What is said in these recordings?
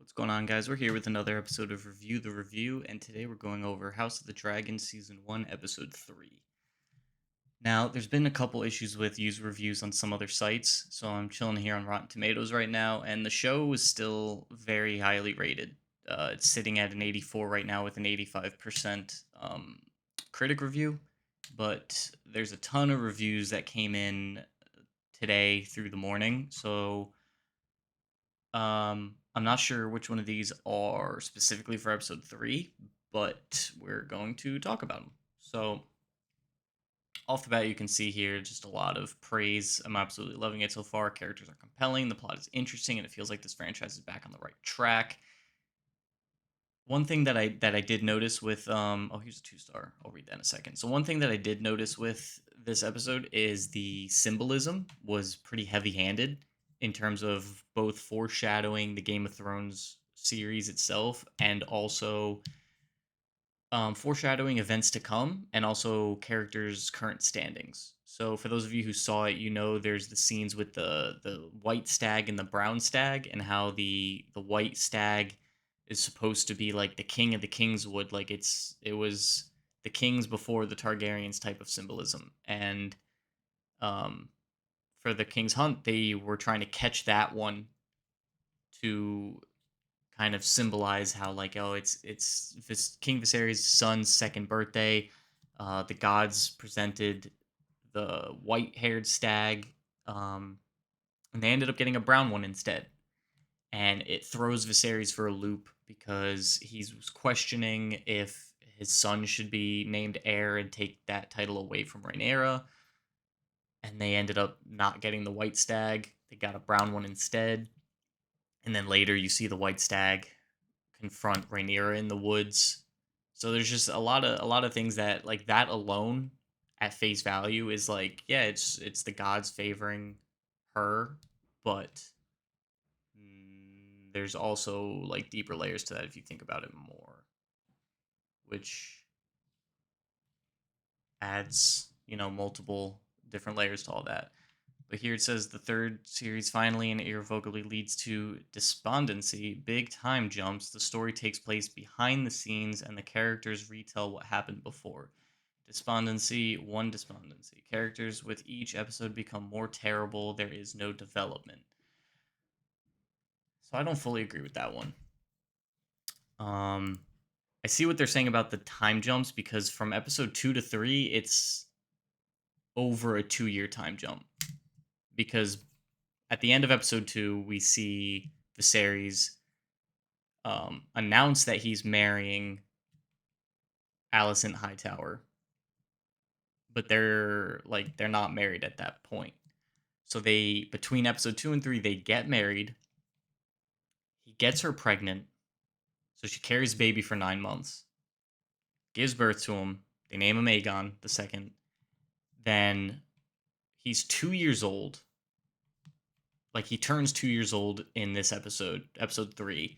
What's going on, guys? We're here with another episode of Review the Review, and today we're going over House of the Dragon Season 1, Episode 3. Now, there's been a couple issues with user reviews on some other sites, so I'm chilling here on Rotten Tomatoes right now, and the show is still very highly rated. It's sitting at an 84 right now with an 85% critic review, but there's a ton of reviews that came in today through the morning, so I'm not sure which one of these are specifically for episode 3, but we're going to talk about them. So, off the bat, you can see here just a lot of praise. I'm absolutely loving it so far. Characters are compelling, the plot is interesting, and it feels like this franchise is back on the right track. One thing that I did notice with here's a 2 star. I'll read that in a second. So one thing that I did notice with this episode is the symbolism was pretty heavy-handed in terms of both foreshadowing the Game of Thrones series itself and also foreshadowing events to come and also characters' current standings. So for those of you who saw it, you know there's the scenes with the white stag and the brown stag, and how the white stag is supposed to be like the king of the Kingswood, like it was the kings before the Targaryens type of symbolism. And um, for the King's Hunt, they were trying to catch that one to kind of symbolize how, like, oh, it's King Viserys' son's second birthday. The gods presented the white-haired stag, um, and they ended up getting a brown one instead. And it throws Viserys for a loop because he's questioning if his son should be named heir and take that title away from Rhaenyra. And they ended up not getting the white stag; they got a brown one instead. And then later, you see the white stag confront Rhaenyra in the woods. So there's just a lot of things that, like, that alone at face value is like, yeah, it's the gods favoring her, but there's also like deeper layers to that if you think about it more, which adds, multiple different layers to all that. But here it says the third series finally and irrevocably leads to despondency, big time jumps. The story takes place behind the scenes and the characters retell what happened before. Despondency, one despondency. Characters with each episode become more terrible. There is no development. So I don't fully agree with that one. Um, I see what they're saying about the time jumps because from episode 2 to 3, it's over a 2 year time jump. Because at the end of episode 2, we see Viserys announce that he's marrying Alicent Hightower, but they're not married at that point. So they, between episode 2 and 3, they get married. He gets her pregnant, so she carries baby for 9 months, gives birth to him. They name him Aegon the second. Then he's 2 years old. Like, he turns 2 years old in this episode 3.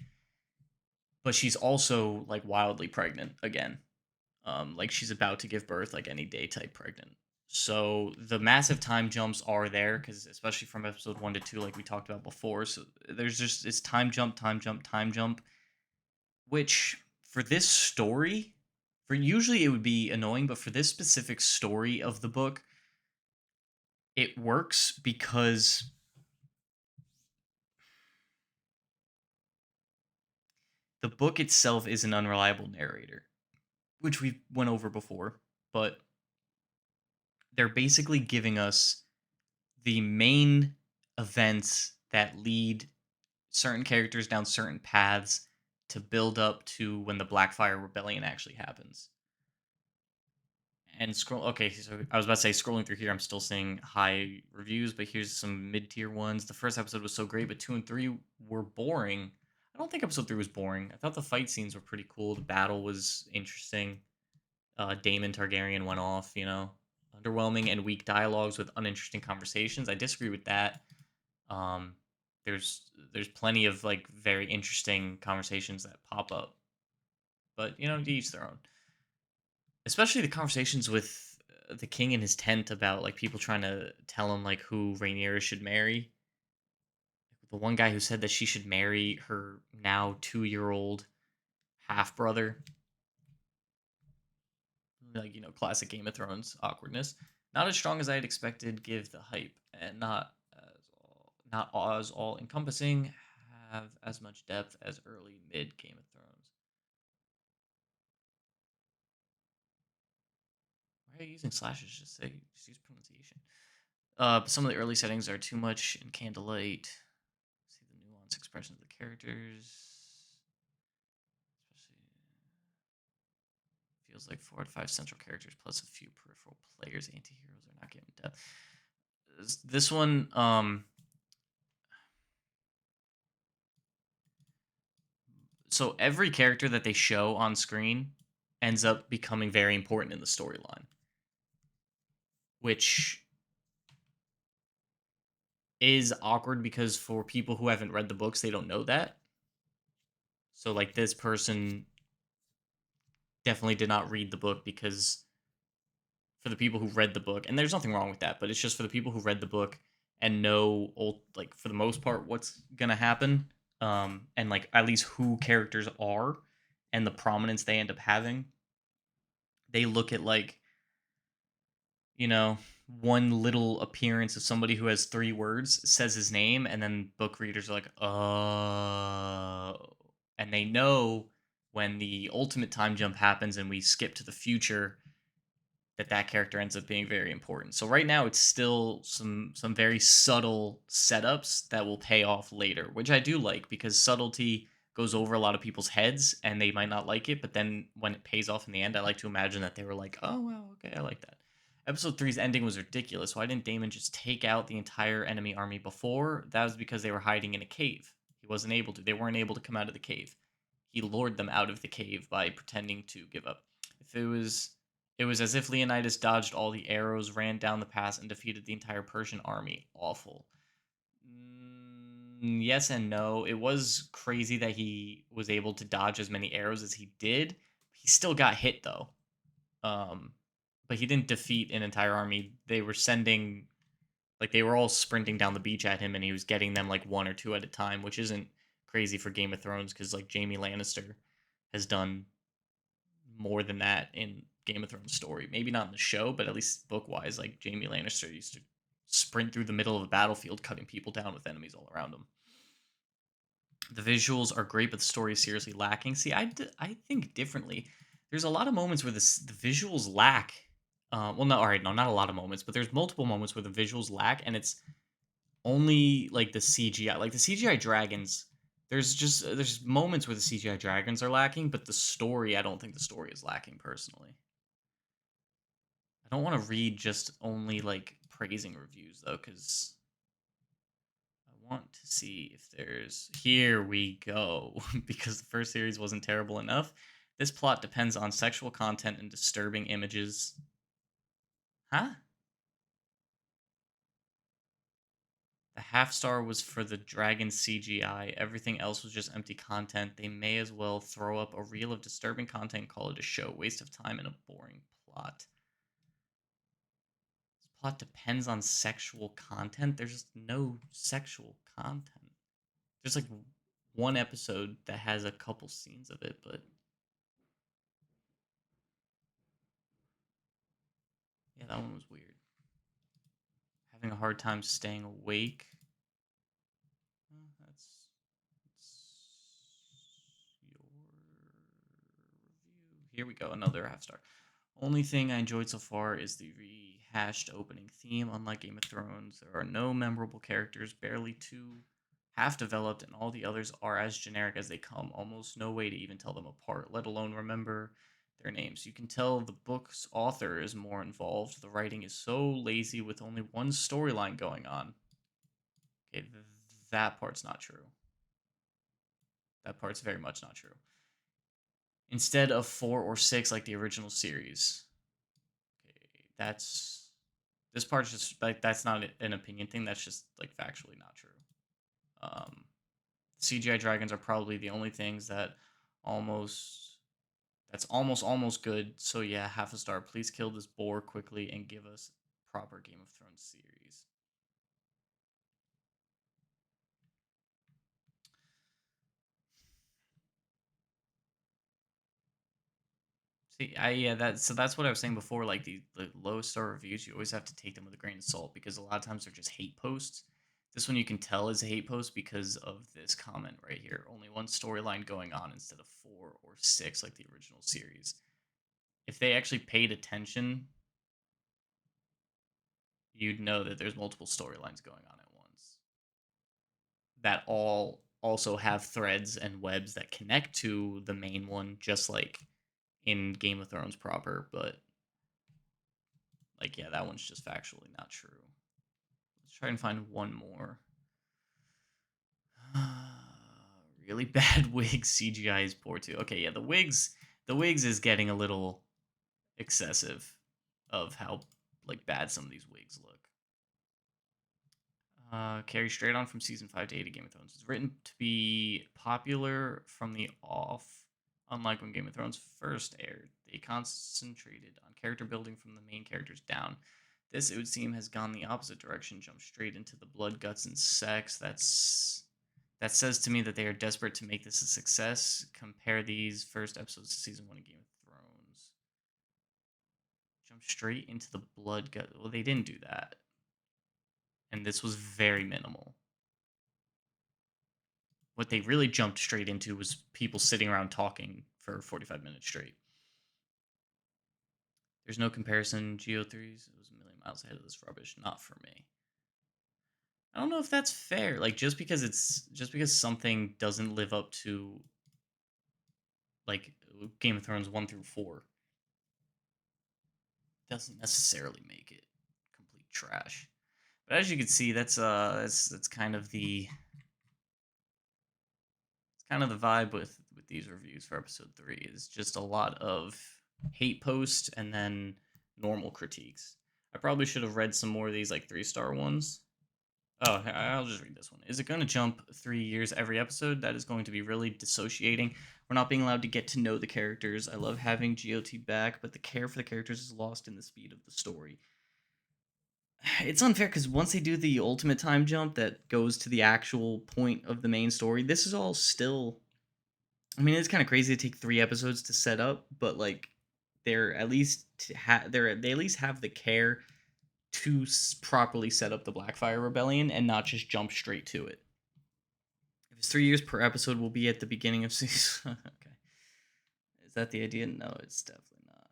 But she's also like wildly pregnant again. Like, she's about to give birth like any day type pregnant. So the massive time jumps are there because, especially from episode 1 to 2, like we talked about before. So there's just it's time jump, time jump, time jump, which for this story, for usually it would be annoying, but for this specific story of the book, it works because the book itself is an unreliable narrator, which we went over before, but they're basically giving us the main events that lead certain characters down certain paths to build up to when the Blackfire Rebellion actually happens. And okay, so I was about to say, scrolling through here, I'm still seeing high reviews, but here's some mid-tier ones. The first episode was so great, but 2 and 3 were boring. I don't think episode 3 was boring. I thought the fight scenes were pretty cool. The battle was interesting. Daemon Targaryen went off, underwhelming and weak dialogues with uninteresting conversations. I disagree with that. Um, there's plenty of like very interesting conversations that pop up, but to each their own. Especially the conversations with the king in his tent about like people trying to tell him like who Rhaenyra should marry. the one guy who said that she should marry her now 2-year-old half brother. Like, classic Game of Thrones awkwardness. Not as strong as I had expected. Give the hype, and not as all encompassing. Have as much depth as early mid Game of Thrones. Why are you using slashes? Just use pronunciation. Some of the early settings are too much in Candlelight. See the nuanced expression of the characters. Especially feels like 4 to 5 central characters plus a few peripheral players. Anti-heroes are not getting depth. This one, so every character that they show on screen ends up becoming very important in the storyline, which is awkward because for people who haven't read the books, they don't know that. So like this person definitely did not read the book because for the people who read the book, and there's nothing wrong with that, but it's just for the people who read the book and know like for the most part what's gonna happen, and like at least who characters are and the prominence they end up having. They look at like you know, one little appearance of somebody who has 3 words says his name, and then book readers are like, oh. And they know when the ultimate time jump happens and we skip to the future that character ends up being very important. So right now it's still some very subtle setups that will pay off later, which I do like because subtlety goes over a lot of people's heads and they might not like it, but then when it pays off in the end, I like to imagine that they were like, "Oh, wow, okay, I like that." Episode three's ending was ridiculous. Why didn't Damon just take out the entire enemy army before? That was because they were hiding in a cave. He wasn't able to. They weren't able to come out of the cave. He lured them out of the cave by pretending to give up. If it was as if Leonidas dodged all the arrows, ran down the pass, and defeated the entire Persian army. Awful. Yes and no. It was crazy that he was able to dodge as many arrows as he did. He still got hit though. Um, but he didn't defeat an entire army. They were sending like they were all sprinting down the beach at him, and he was getting them like one or two at a time, which isn't crazy for Game of Thrones because like Jamie Lannister has done more than that in Game of Thrones story. Maybe not in the show, but at least book wise, like Jamie Lannister used to sprint through the middle of a battlefield, cutting people down with enemies all around him. The visuals are great, but the story is seriously lacking. See, I think differently. There's a lot of moments where the visuals lack. Well, no, all right, no, not a lot of moments, but there's multiple moments where the visuals lack, and it's only like the CGI, like the CGI dragons. There's moments where the CGI dragons are lacking, but the story, I don't think the story is lacking personally. I don't want to read just only like praising reviews though, because I want to see if there's. Here we go, because the first series wasn't terrible enough. This plot depends on sexual content and disturbing images. Huh? The half star was for the dragon CGI. Everything else was just empty content. They may as well throw up a reel of disturbing content and call it a show. Waste of time and a boring plot. This plot depends on sexual content. There's just no sexual content. There's like one episode that has a couple scenes of it, but yeah, that one was weird. Having a hard time staying awake. That's your review. Here we go, another half star. Only thing I enjoyed so far is the rehashed opening theme. Unlike Game of Thrones, there are no memorable characters, barely two half developed, and all the others are as generic as they come. Almost no way to even tell them apart, let alone remember their names. You can tell the book's author is more involved. The writing is so lazy with only one storyline going on. Okay, that part's not true. That part's very much not true. Instead of 4 or 6 like the original series. Okay, that's this part's just like that's not an opinion thing. That's just like factually not true. Um, CGI dragons are probably the only things that almost almost good. So yeah, half a star. Please kill this boar quickly and give us proper Game of Thrones series. See, that's what I was saying before. Like the low star reviews, you always have to take them with a grain of salt because a lot of times they're just hate posts. This one you can tell is a hate post because of this comment right here. Only one storyline going on instead of four or six like the original series. If they actually paid attention, you'd know that there's multiple storylines going on at once that all also have threads and webs that connect to the main one, just like in Game of Thrones proper. But like, yeah, that one's just factually not true. Let's try and find one more. Really bad wigs. CGI is poor too. Okay, yeah, the wigs is getting a little excessive of how like bad some of these wigs look. Carry straight on from season 5 to 8 of Game of Thrones. It's written to be popular from the off. Unlike when Game of Thrones first aired, they concentrated on character building from the main characters down. This, it would seem, has gone the opposite direction, jumped straight into the blood, guts, and sex. That says to me that they are desperate to make this a success. Compare these first episodes of season 1 of Game of Thrones. Jump straight into the blood, gut. Well, they didn't do that, and this was very minimal. What they really jumped straight into was people sitting around talking for 45 minutes straight. There's no comparison. Geo3s, it was a million miles ahead of this rubbish. Not for me. I don't know if that's fair. Like just because something doesn't live up to like Game of Thrones 1 through 4 doesn't necessarily make it complete trash. But as you can see, that's kind of the vibe with these reviews for episode 3 is just a lot of hate posts and then normal critiques. I probably should have read some more of these like 3-star ones. Oh, I'll just read this one. Is it going to jump 3 years every episode? That is going to be really dissociating. We're not being allowed to get to know the characters. I love having GOT back, but the care for the characters is lost in the speed of the story. It's unfair because once they do the ultimate time jump that goes to the actual point of the main story, this is all still. I mean, it's kind of crazy to take 3 episodes to set up, but like, they're at least they at least have the care to properly set up the Blackfire Rebellion and not just jump straight to it. If it's 3 years per episode, we'll be at the beginning of season. Okay, is that the idea? No, it's definitely not.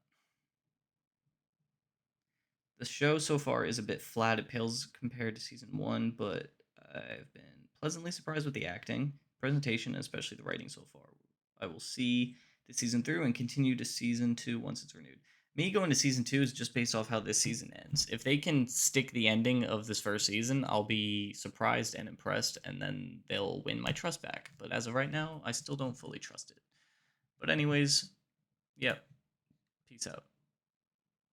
The show so far is a bit flat. It pales compared to season 1, but I've been pleasantly surprised with the acting, presentation, and especially the writing so far. I will see the season through and continue to season 2 once it's renewed. Me going to season 2 is just based off how this season ends. If they can stick the ending of this first season, I'll be surprised and impressed, and then they'll win my trust back. But as of right now, I still don't fully trust it. But anyways, yep. Peace out.